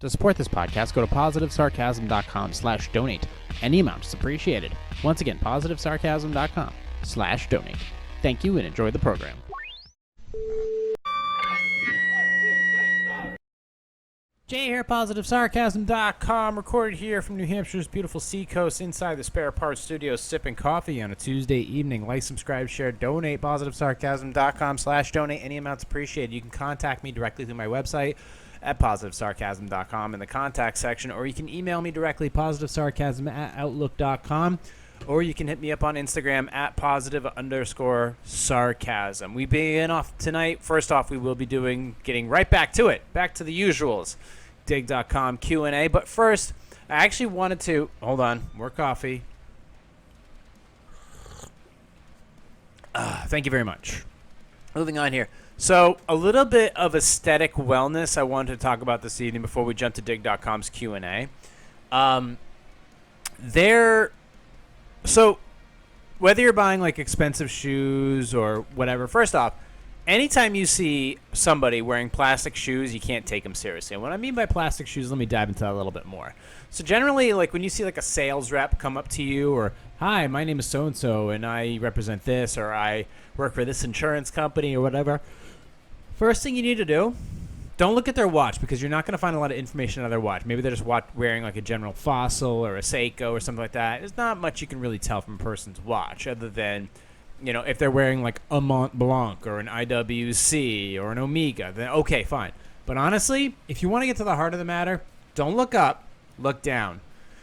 To support this podcast, go to positivesarcasm.com/donate. Any amount is appreciated. Once again, positivesarcasm.com/donate. Thank you and enjoy the program. Jay here, positivesarcasm.com, recorded here from New Hampshire's beautiful seacoast inside the Spare Parts Studio, sipping coffee on a Tuesday evening. Like, subscribe, share, donate, positivesarcasm.com/donate. Any amount's appreciated. You can contact me directly through my website at positivesarcasm.com in the contact section, or you can email me directly, positivesarcasm@outlook.com, or you can hit me up on Instagram at @positive_sarcasm. We begin off tonight. First off, we will be getting right back to it, back to the usuals, dig.com Q&A. But first, I actually wanted to, hold on, more coffee. Thank you very much. Moving on here. So, a little bit of aesthetic wellness I wanted to talk about this evening before we jump to dig.com's Q&A. So, whether you're buying like expensive shoes or whatever, first off, anytime you see somebody wearing plastic shoes, you can't take them seriously. And what I mean by plastic shoes, let me dive into that a little bit more. So generally, like when you see like a sales rep come up to you, or, hi, my name is so-and-so and I represent this, or I work for this insurance company or whatever, first thing you need to do, don't look at their watch, because you're not going to find a lot of information on their watch. Maybe they're just wearing like a General Fossil or a Seiko or something like that. There's not much you can really tell from a person's watch, other than, you know, if they're wearing like a Mont Blanc or an IWC or an Omega, then okay, fine. But honestly, if you want to get to the heart of the matter, don't look up, look down.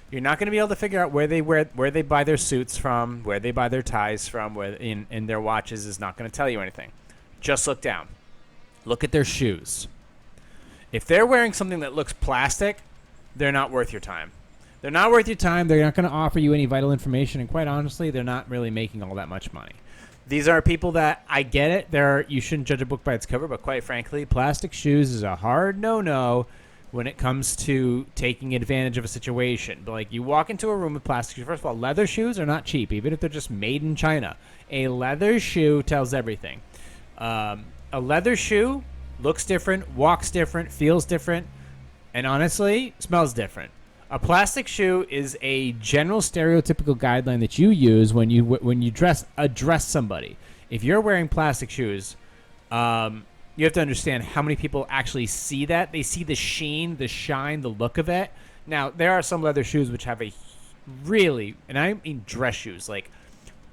You're not going to be able to figure out where they buy their suits from, where they buy their ties from, where in their watches is not going to tell you anything. Just look down. Look at their shoes. If they're wearing something that looks plastic, they're not worth your time. They're not worth your time. They're not going to offer you any vital information. And quite honestly, they're not really making all that much money. These are people that, I get it, you shouldn't judge a book by its cover, but quite frankly, plastic shoes is a hard no-no when it comes to taking advantage of a situation. But like, you walk into a room with plastic shoes. First of all, leather shoes are not cheap, even if they're just made in China. A leather shoe tells everything. A leather shoe looks different, walks different, feels different, and honestly, smells different. A plastic shoe is a general stereotypical guideline that you use when you address somebody. If you're wearing plastic shoes, you have to understand how many people actually see that. They see the sheen, the shine, the look of it. Now, there are some leather shoes which have a really, and I mean dress shoes, like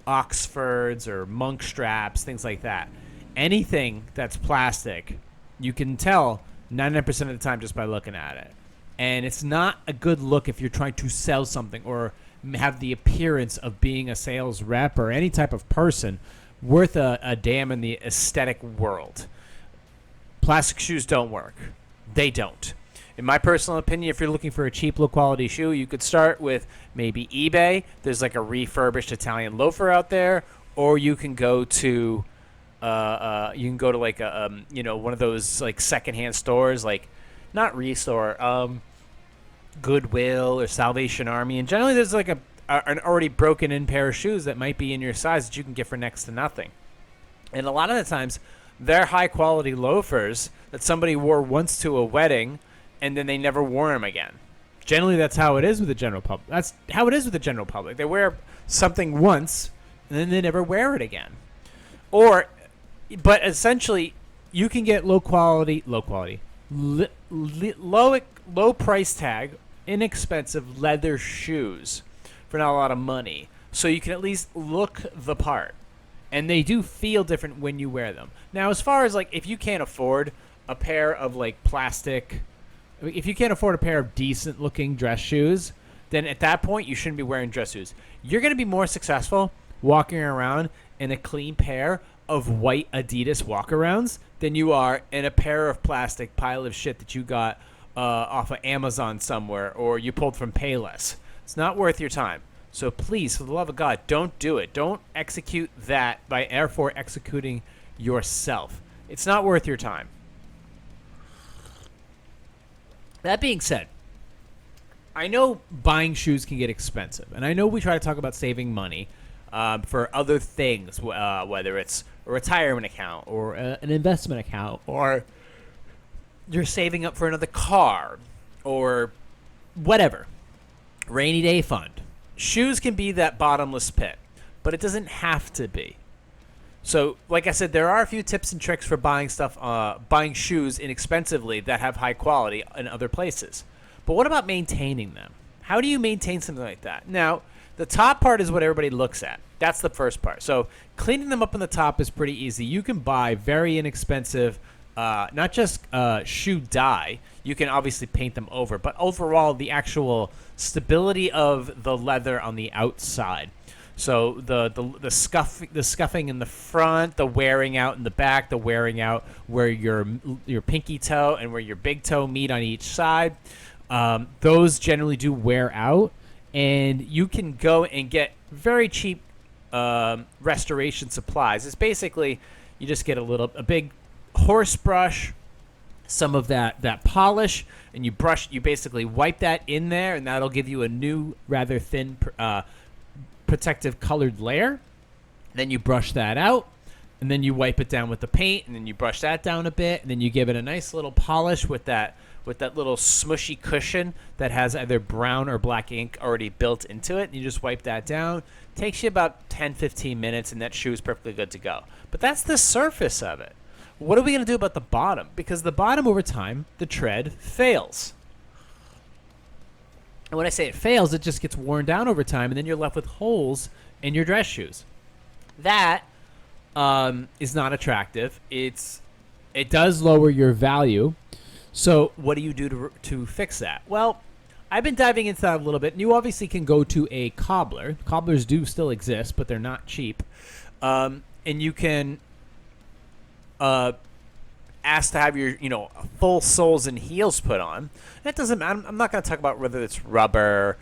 Oxfords or monk straps, things like that. Anything that's plastic, you can tell 99% of the time just by looking at it. And it's not a good look if you're trying to sell something or have the appearance of being a sales rep or any type of person worth a damn in the aesthetic world. Plastic shoes don't work. They don't. In my personal opinion, if you're looking for a cheap, low-quality shoe, you could start with maybe eBay. There's like a refurbished Italian loafer out there. Or you can go to like one of those like secondhand stores, like not Restore, Goodwill or Salvation Army, and generally there's like an already broken in pair of shoes that might be in your size that you can get for next to nothing. And a lot of the times they're high quality loafers that somebody wore once to a wedding and then they never wore them again. Generally that's how it is with the general public. That's how it is with the general public. They wear something once and then they never wear it again. But essentially, you can get low price tag, inexpensive leather shoes for not a lot of money. So you can at least look the part. And they do feel different when you wear them. Now, as far as like, if you can't afford a pair of like plastic, if you can't afford a pair of decent looking dress shoes, then at that point you shouldn't be wearing dress shoes. You're going to be more successful walking around in a clean pair of white Adidas walk-arounds than you are in a pair of plastic pile of shit that you got off of Amazon somewhere or you pulled from Payless. It's not worth your time. So please, for the love of God, don't do it. Don't execute that by therefore executing yourself. It's not worth your time. That being said, I know buying shoes can get expensive, and I know we try to talk about saving money for other things, whether it's a retirement account or an investment account, or you're saving up for another car, or whatever. Rainy day fund. Shoes can be that bottomless pit, but it doesn't have to be. So, like I said, there are a few tips and tricks for buying shoes inexpensively that have high quality in other places. But what about maintaining them? How do you maintain something like that? Now, the top part is what everybody looks at. That's the first part. So, cleaning them up on the top is pretty easy. You can buy very inexpensive, not just shoe dye. You can obviously paint them over, but overall, the actual stability of the leather on the outside. So the scuffing in the front, the wearing out in the back, the wearing out where your pinky toe and where your big toe meet on each side, those generally do wear out, and you can go and get very cheap restoration supplies. It's basically you just get a big horse brush, some of that polish, and you basically wipe that in there, and that'll give you a new rather thin protective colored layer. Then you brush that out, and then you wipe it down with the paint, and then you brush that down a bit, and then you give it a nice little polish with that little smushy cushion that has either brown or black ink already built into it. And you just wipe that down. Takes you about 10-15 minutes, and that shoe is perfectly good to go. But that's the surface of it. What are we going to do about the bottom? Because the bottom, over time, the tread fails. And when I say it fails, it just gets worn down over time, and then you're left with holes in your dress shoes. That is not attractive. It does lower your value. So what do you do to fix that? Well, I've been diving into that a little bit, and you obviously can go to a cobbler. Cobblers do still exist, but they're not cheap. And you can asked to have your, full soles and heels put on. That doesn't matter. I'm not going to talk about whether it's rubber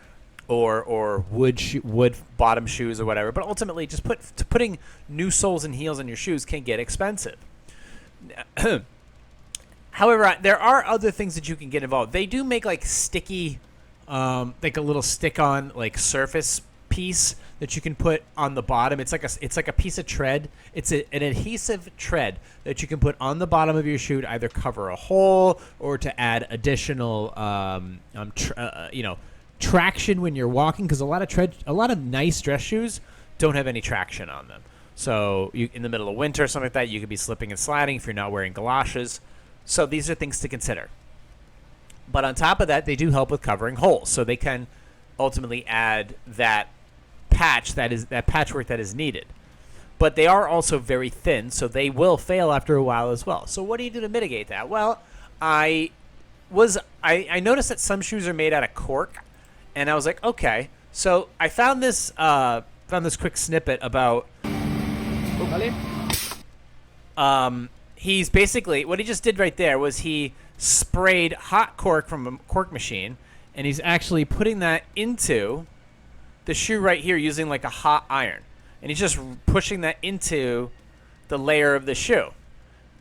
or wood bottom shoes or whatever, but ultimately just putting new soles and heels on your shoes can get expensive. However, there are other things that you can get involved. They do make like sticky, like a little stick-on like surface piece that you can put on the bottom. It's like a piece of tread. It's an adhesive tread that you can put on the bottom of your shoe to either cover a hole or to add additional traction when you're walking, because a lot of nice dress shoes don't have any traction on them. So in the middle of winter or something like that, you could be slipping and sliding if you're not wearing galoshes. So these are things to consider. But on top of that, they do help with covering holes. So they can ultimately add that patchwork that is needed. But they are also very thin, so they will fail after a while as well. So what do you do to mitigate that? Well, I noticed that some shoes are made out of cork, and I was like, okay. So I found this quick snippet about he's basically, what he just did right there was he sprayed hot cork from a cork machine, and he's actually putting that into the shoe right here using like a hot iron. And he's just pushing that into the layer of the shoe.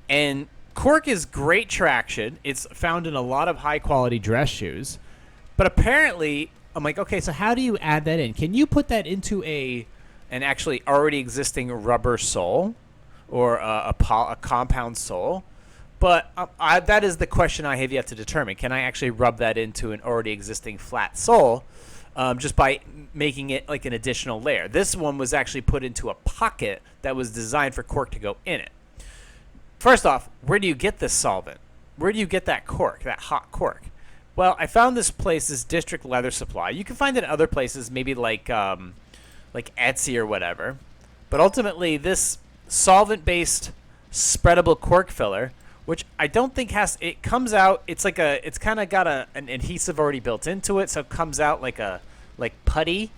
And cork is great traction. It's found in a lot of high quality dress shoes. But apparently, I'm like, okay, so how do you add that in? Can you put that into an actually already existing rubber sole or a compound sole? But that is the question I have yet to determine. Can I actually rub that into an already existing flat sole just by making it like an additional layer? This one was actually put into a pocket that was designed for cork to go in it. First off, where do you get this solvent? Where do you get that cork, that hot cork? Well, I found this District Leather Supply. You can find it at other places, maybe like Etsy or whatever. But ultimately, this solvent-based spreadable cork filler, which I don't think it comes out, it's kind of got an adhesive already built into it, so it comes out like putty,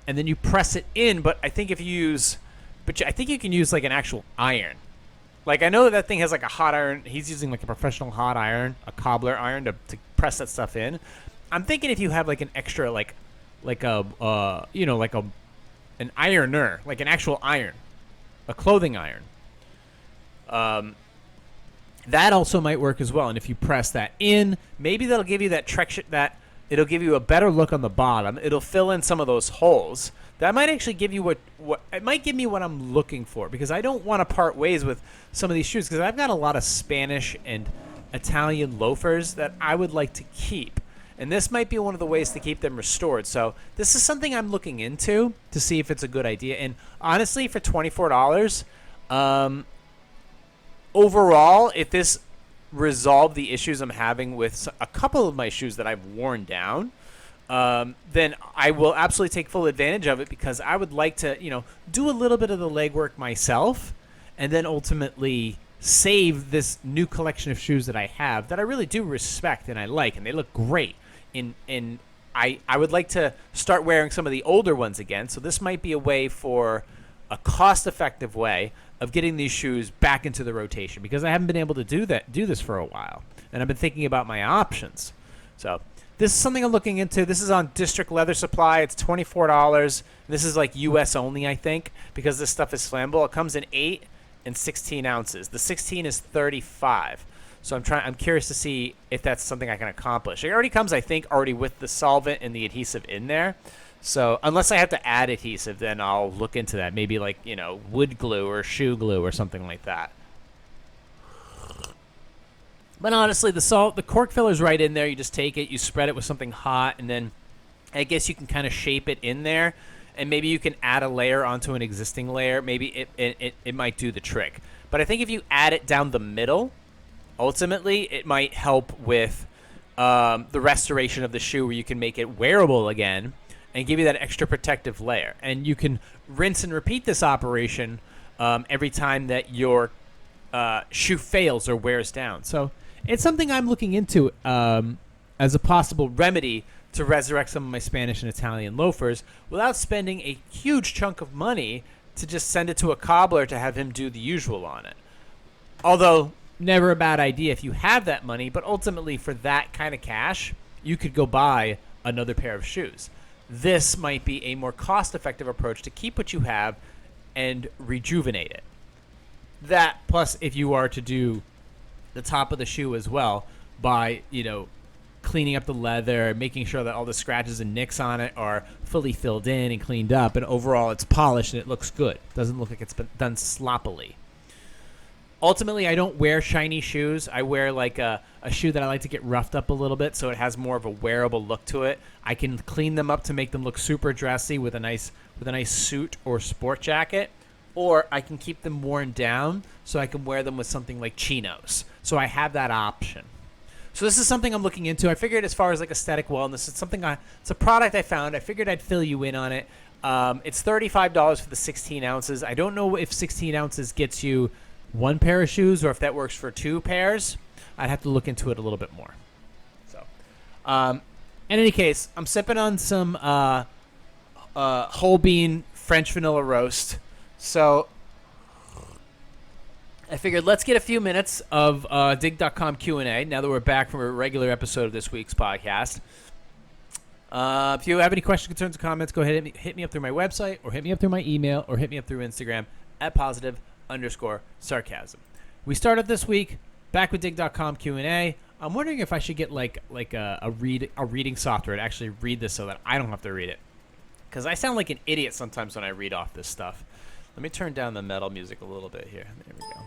and then you press it in. But I think I think you can use like an actual iron. Like, I know that thing has like a hot iron. He's using like a professional hot iron, a cobbler iron to press that stuff in. I'm thinking if you have like an extra an ironer, like an actual iron, a clothing iron. That also might work as well. And if you press that in, maybe that'll give you it'll give you a better look on the bottom. It'll fill in some of those holes. That might actually give you it might give me what I'm looking for, because I don't want to part ways with some of these shoes, because I've got a lot of Spanish and Italian loafers that I would like to keep. And this might be one of the ways to keep them restored. So this is something I'm looking into to see if it's a good idea. And honestly, for $24, overall, if this resolved the issues I'm having with a couple of my shoes that I've worn down, then I will absolutely take full advantage of it, because I would like to, do a little bit of the legwork myself, and then ultimately save this new collection of shoes that I have that I really do respect and I like, and they look great. And I would like to start wearing some of the older ones again. So this might be a way for a cost-effective way of getting these shoes back into the rotation, because I haven't been able to do this for a while, and I've been thinking about my options. So this is something I'm looking into. This is on District Leather Supply. It's $24. This is like U.S. only, I think, because this stuff is flammable. It comes in 8 and 16 ounces. The 16 is $35. So I'm curious to see if that's something I can accomplish. It already comes, I think, already with the solvent and the adhesive in there. So unless I have to add adhesive, then I'll look into that. Maybe like, wood glue or shoe glue or something like that. But honestly, the cork filler's right in there. You just take it, you spread it with something hot, and then I guess you can kind of shape it in there. And maybe you can add a layer onto an existing layer. Maybe it might do the trick. But I think if you add it down the middle, ultimately, it might help with the restoration of the shoe, where you can make it wearable again and give you that extra protective layer. And you can rinse and repeat this operation every time that your shoe fails or wears down. So it's something I'm looking into as a possible remedy to resurrect some of my Spanish and Italian loafers without spending a huge chunk of money to just send it to a cobbler to have him do the usual on it. Although, never a bad idea if you have that money, but ultimately for that kind of cash, you could go buy another pair of shoes. This might be a more cost-effective approach to keep what you have and rejuvenate it. That, plus if you are to do the top of the shoe as well by, cleaning up the leather, making sure that all the scratches and nicks on it are fully filled in and cleaned up, and overall it's polished and it looks good. It doesn't look like it's been done sloppily. Ultimately, I don't wear shiny shoes. I wear like a shoe that I like to get roughed up a little bit so it has more of a wearable look to it. I can clean them up to make them look super dressy with a nice suit or sport jacket, or I can keep them worn down so I can wear them with something like chinos. So I have that option. So this is something I'm looking into. I figured as far as like aesthetic wellness, it's a product I found. I figured I'd fill you in on it. It's $35 for the 16 ounces. I don't know if 16 ounces gets you one pair of shoes or if that works for 2 pairs. I'd have to look into it a little bit more. So, in any case, I'm sipping on some whole bean French vanilla roast. So I figured let's get a few minutes of dig.com Q&A now that we're back from a regular episode of this week's podcast. If you have any questions, concerns, or comments, go ahead and hit me up through my website, or hit me up through my email, or hit me up through Instagram at +_sarcasm. We started this week back with dig.com Q&A. I'm wondering if I should get like a reading software to actually read this so that I don't have to read it, because I sound like an idiot sometimes when I read off this stuff. Let me turn down the metal music a little bit here. There we go.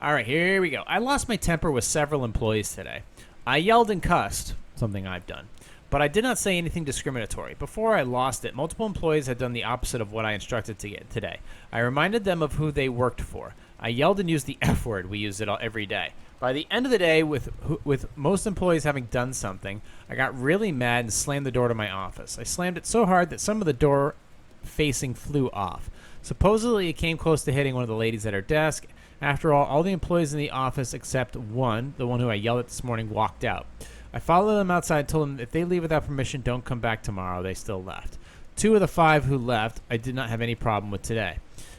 All right, here we go. I lost my temper with several employees today. I yelled and cussed, something I've done, but I did not say anything discriminatory. Before I lost it, multiple employees had done the opposite of what I instructed to get today. I reminded them of who they worked for. I yelled and used the F word. We use it every day. By the end of the day, with most employees having done something, I got really mad and slammed the door to my office. I slammed it so hard that some of the door facing flew off. Supposedly, it came close to hitting one of the ladies at her desk. After all the employees in the office except one, the one who I yelled at this morning, walked out. I followed them outside and told them if they leave without permission, don't come back tomorrow. They still left. 2 of the 5 who left, I did not have any problem with today.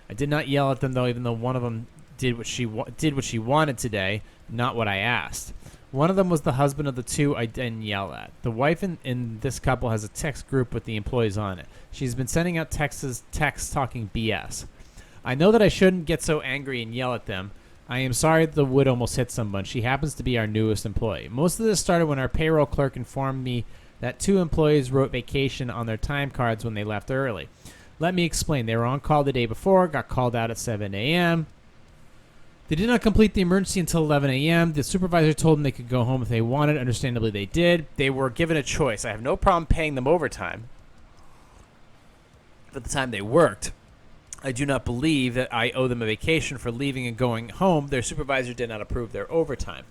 I did not yell at them, though, even though one of them did what she wanted today, not what I asked. One of them was the husband of the 2 I didn't yell at. The wife in this couple has a text group with the employees on it. She's been sending out texts talking BS. I know that I shouldn't get so angry and yell at them. I am sorry that the wood almost hit someone. She happens to be our newest employee. Most of this started when our payroll clerk informed me that 2 employees wrote vacation on their time cards when they left early. Let me explain. They were on call the day before, got called out at 7 a.m. They did not complete the emergency until 11 a.m. The supervisor told them they could go home if they wanted. Understandably, they did. They were given a choice. I have no problem paying them overtime for the time they worked. I do not believe that I owe them a vacation for leaving and going home. Their supervisor did not approve their overtime.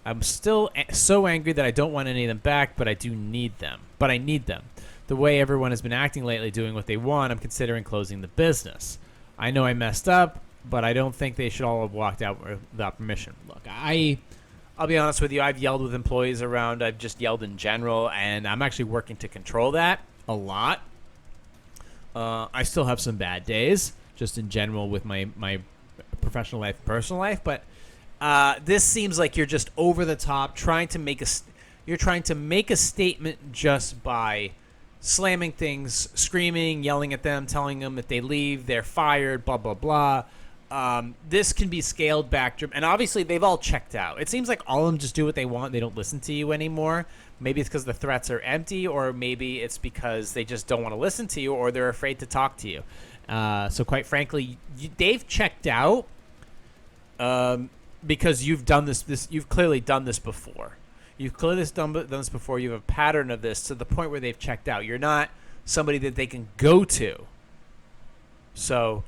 I'm still so angry that I don't want any of them back, but I do need them. But I need them. The way everyone has been acting lately, doing what they want, I'm considering closing the business. I know I messed up, but I don't think they should all have walked out without permission. Look, I'll be honest with you. I've yelled with employees around. I've just yelled in general, and I'm actually working to control that a lot. I still have some bad days, just in general with my professional life, personal life. But this seems like you're just over the top, trying to make a statement just by slamming things, screaming, yelling at them, telling them if they leave, they're fired, blah blah blah. This can be scaled back, and obviously they've all checked out. It seems like all of them just do what they want. They don't listen to you anymore. Maybe it's because the threats are empty, or maybe it's because they just don't want to listen to you, or they're afraid to talk to you. So quite frankly, they've checked out because you've done this. You've clearly done this before. You've clearly done this before. You have a pattern of this to the point where they've checked out. You're not somebody that they can go to. So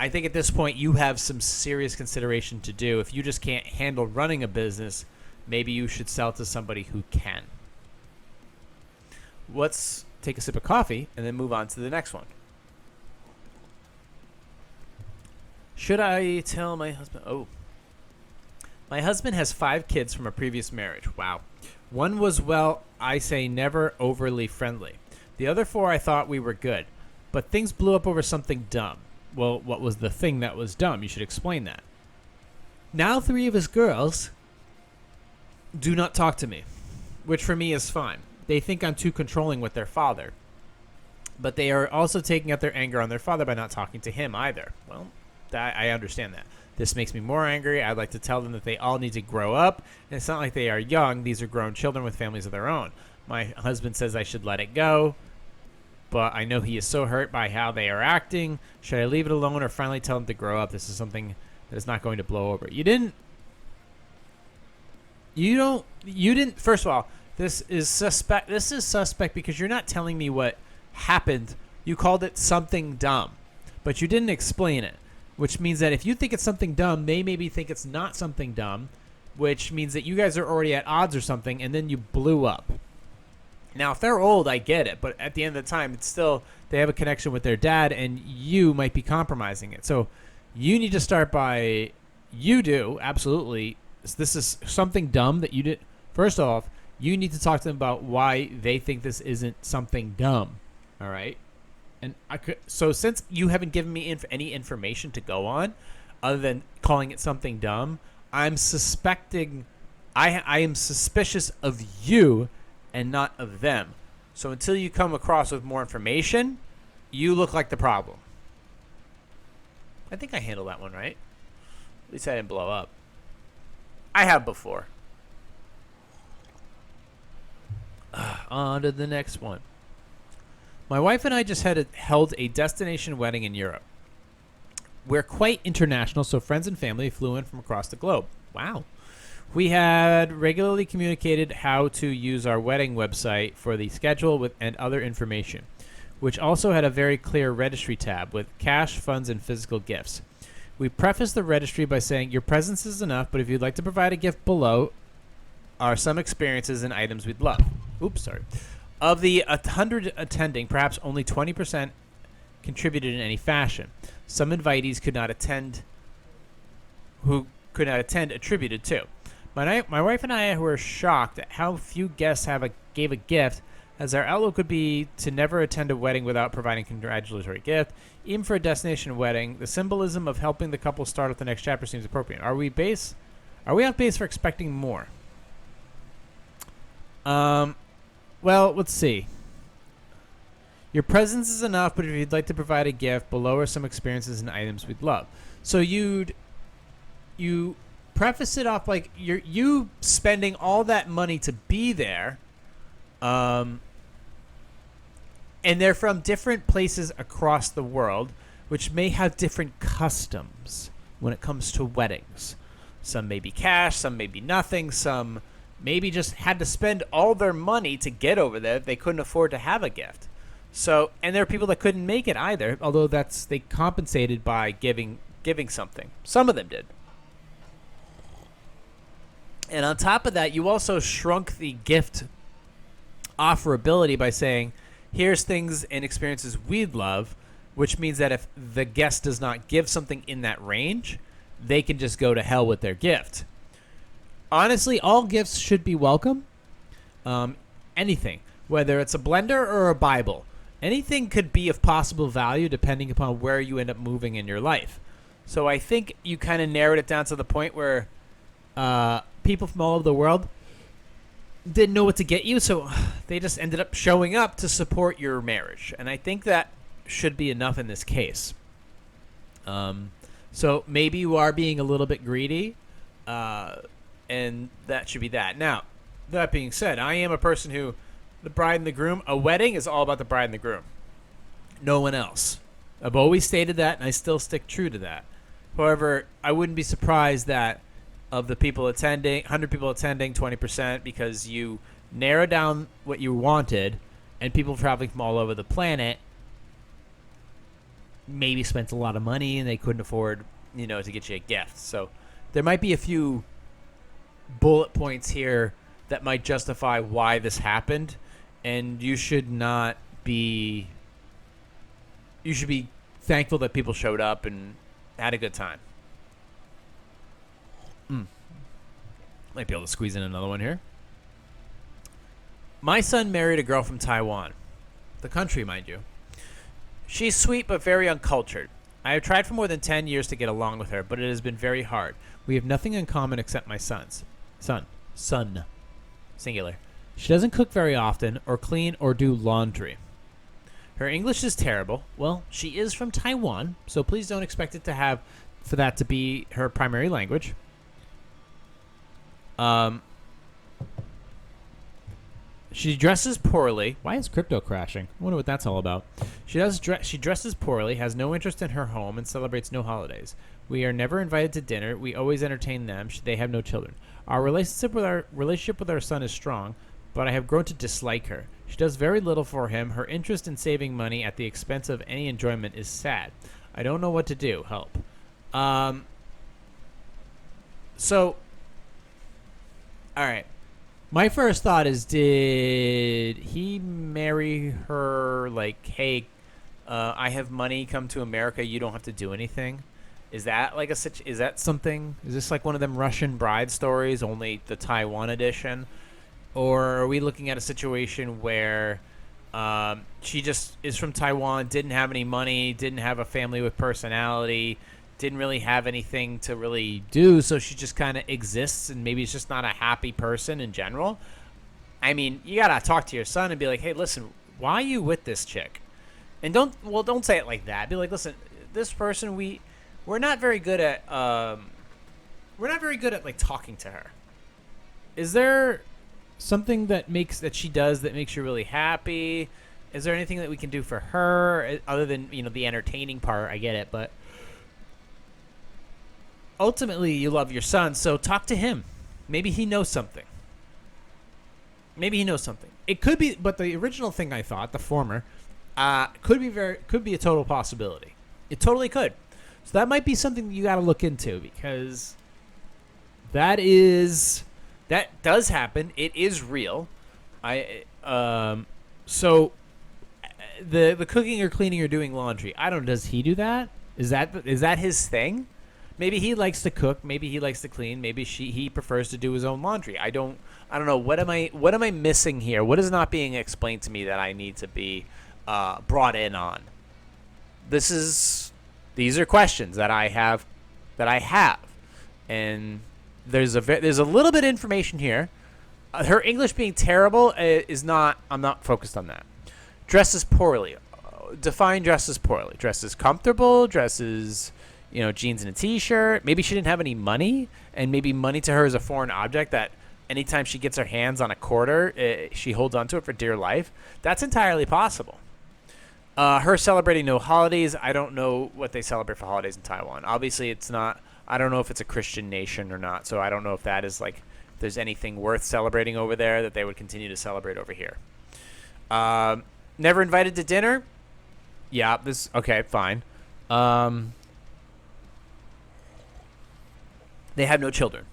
I think at this point you have some serious consideration to do. If you just can't handle running a business, maybe you should sell to somebody who can. Let's take a sip of coffee and then move on to the next one. Should I tell my husband? Oh. My husband has 5 kids from a previous marriage. Wow. One was, well, I say never overly friendly. The other 4 I thought we were good. But things blew up over something dumb. Well, what was the thing that was dumb? You should explain that. Now 3 of his girls do not talk to me, which for me is fine. They think I'm too controlling with their father. But they are also taking out their anger on their father by not talking to him either. Well, I understand that. This makes me more angry. I'd like to tell them that they all need to grow up. And it's not like they are young. These are grown children with families of their own. My husband says I should let it go, but I know he is so hurt by how they are acting. Should I leave it alone or finally tell them to grow up? This is something that is not going to blow over. You didn't. First of all, this is suspect. This is suspect because you're not telling me what happened. You called it something dumb, but you didn't explain it. Which means that if you think it's something dumb, they maybe think it's not something dumb, which means that you guys are already at odds or something, and then you blew up. Now, if they're old, I get it, but at the end of the time, it's still, they have a connection with their dad, and you might be compromising it. So you need to start by, you do, absolutely. This is something dumb that you did. First off, you need to talk to them about why they think this isn't something dumb, all right? And so since you haven't given me any information to go on other than calling it something dumb, I'm suspecting I am suspicious of you and not of them. So until you come across with more information, you look like the problem. I think I handled that one right. At least I didn't blow up. I have before. On to the next one. My wife and I just held a destination wedding in Europe. We're quite international, so friends and family flew in from across the globe. Wow. We had regularly communicated how to use our wedding website for the schedule and other information, which also had a very clear registry tab with cash, funds, and physical gifts. We prefaced the registry by saying, your presence is enough, but if you'd like to provide a gift below are some experiences and items we'd love. Oops, sorry. Of the 100 attending, perhaps only 20% contributed in any fashion. Some invitees could not attend attributed to. My wife and I were shocked at how few guests gave a gift, as our outlook would be to never attend a wedding without providing a congratulatory gift. Even for a destination wedding, the symbolism of helping the couple start with the next chapter seems appropriate. Are we off base for expecting more? Well, let's see. Your presence is enough, but if you'd like to provide a gift, below are some experiences and items we'd love. So you preface it off like you spending all that money to be there, and they're from different places across the world, which may have different customs. when it comes to weddings. Some may be cash, some may be nothing, some maybe just had to spend all their money to get over there. They couldn't afford to have a gift. So, and there are people that couldn't make it either, although they compensated by giving something. Some of them did. And on top of that, you also shrunk the gift offerability by saying, here's things and experiences we'd love, which means that if the guest does not give something in that range, they can just go to hell with their gift. Honestly, all gifts should be welcome. Anything, whether it's a blender or a Bible, anything could be of possible value depending upon where you end up moving in your life. So I think you kind of narrowed it down to the point where people from all over the world didn't know what to get you, so they just ended up showing up to support your marriage. And I think that should be enough in this case. So maybe you are being a little bit greedy, and that should be that. Now, that being said, I am a person who, the bride and the groom, a wedding is all about the bride and the groom. No one else. I've always stated that, and I still stick true to that. However, I wouldn't be surprised that of the people attending, 100 people attending, 20%, because you narrow down what you wanted, and people traveling from all over the planet maybe spent a lot of money and they couldn't afford, to get you a gift. So there might be a few bullet points here that might justify why this happened, and you should be thankful that people showed up and had a good time. Might be able to squeeze in another one here. My son married a girl from Taiwan. The country, mind you. She's sweet but very uncultured. I have tried for more than 10 years to get along with her, but it has been very hard. We have nothing in common except my son. Singular. She doesn't cook very often, or clean, or do laundry. Her English is terrible. Well, she is from Taiwan, so please don't expect it for that to be her primary language. She dresses poorly. Why is crypto crashing? I wonder what that's all about. She dresses poorly, has no interest in her home, and celebrates no holidays. We are never invited to dinner. We always entertain them. They have no children. Our relationship with our son is strong, but I have grown to dislike her. She does very little for him. Her interest in saving money at the expense of any enjoyment is sad. I don't know what to do. Help. So, all right. My first thought is, did he marry her like, hey, I have money, come to America, you don't have to do anything? Is that like is that something? Is this like one of them Russian bride stories, only the Taiwan edition? Or are we looking at a situation where she just is from Taiwan, didn't have any money, didn't have a family with personality, didn't really have anything to really do, so she just kind of exists, and maybe it's just not a happy person in general? I mean, you gotta talk to your son and be like, hey, listen, why are you with this chick? And don't say it like that. Be like, listen, this person, we're not very good at like talking to her. Is there something that she does that makes you really happy? Is there anything that we can do for her other than, the entertaining part? I get it, but ultimately you love your son, so talk to him. Maybe he knows something. It could be, but the original thing I thought, the former, could be a total possibility. It totally could. So that might be something you got to look into, because that does happen. It is real. So the cooking or cleaning or doing laundry, I don't know, does he do that? Is that his thing? Maybe he likes to cook, maybe he likes to clean, maybe he prefers to do his own laundry. I don't know. What am I missing here? What is not being explained to me that I need to be brought in on? These are questions that I have, and there's a little bit of information here. Her English being terrible is not. I'm not focused on that. Dresses poorly. Define dresses poorly. Dresses comfortable. Dresses, jeans and a t-shirt. Maybe she didn't have any money, and maybe money to her is a foreign object that anytime she gets her hands on a quarter, she holds onto it for dear life. That's entirely possible. Her celebrating no holidays. I don't know what they celebrate for holidays in Taiwan. Obviously, it's not I don't know if it's a Christian nation or not, so I don't know if that is like, if there's anything worth celebrating over there that they would continue to celebrate over here. Never invited to dinner? Yeah, okay, fine. They have no children.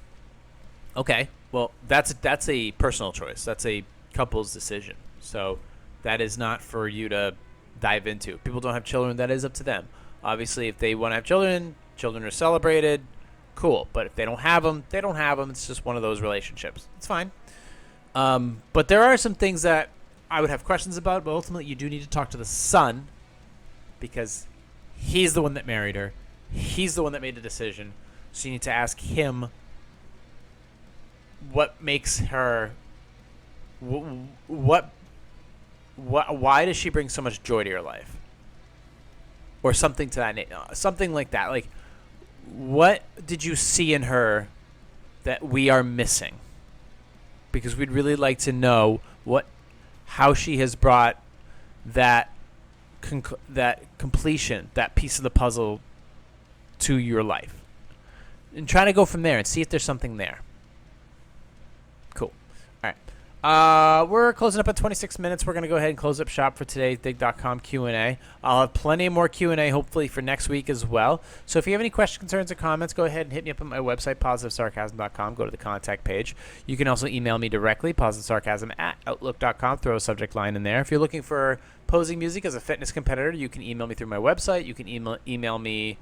Okay, well, that's a personal choice. That's a couple's decision. So that is not for you to dive into. People don't have children. That is up to them. Obviously, if they want to have children, children are celebrated. Cool. But if they don't have them, they don't have them. It's just one of those relationships. It's fine. But there are some things that I would have questions about. But ultimately, you do need to talk to the son because he's the one that married her. He's the one that made the decision. So you need to ask him what makes her why does she bring so much joy to your life, or something to that something like that. Like, what did you see in her that we are missing? Because we'd really like to know how she has brought that completion, that piece of the puzzle to your life, and try to go from there and see if there's something there. Cool. All right. We're closing up at 26 minutes. We're going to go ahead and close up shop for today's Dig.com Q&A. I'll have plenty more Q&A hopefully for next week as well. So if you have any questions, concerns, or comments, go ahead and hit me up on my website, positivesarcasm.com. Go to the contact page. You can also email me directly, positivesarcasm@outlook.com. Throw a subject line in there. If you're looking for posing music as a fitness competitor, you can email me through my website. You can email me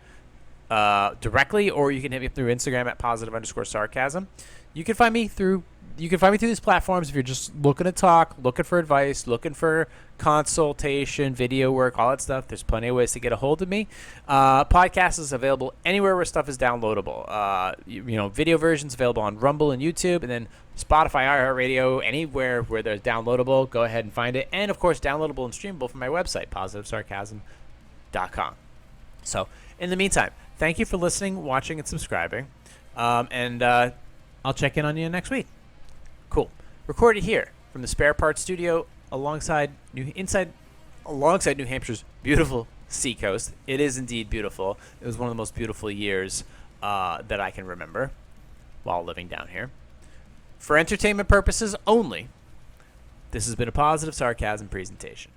directly, or you can hit me up through Instagram at @positive_sarcasm. You can find me through these platforms if you're just looking to talk, looking for advice, looking for consultation, video work, all that stuff. There's plenty of ways to get a hold of me. Podcast is available anywhere where stuff is downloadable. Video versions available on Rumble and YouTube, and then Spotify, iHeartRadio, anywhere where there's downloadable. Go ahead and find it. And, of course, downloadable and streamable from my website, positivesarcasm.com. So, in the meantime, thank you for listening, watching, and subscribing. And I'll check in on you next week. Cool. Recorded here from the Spare Parts Studio alongside New Hampshire's beautiful seacoast. It is indeed beautiful. It was one of the most beautiful years that I can remember while living down here. For entertainment purposes only, this has been a Positive Sarcasm presentation.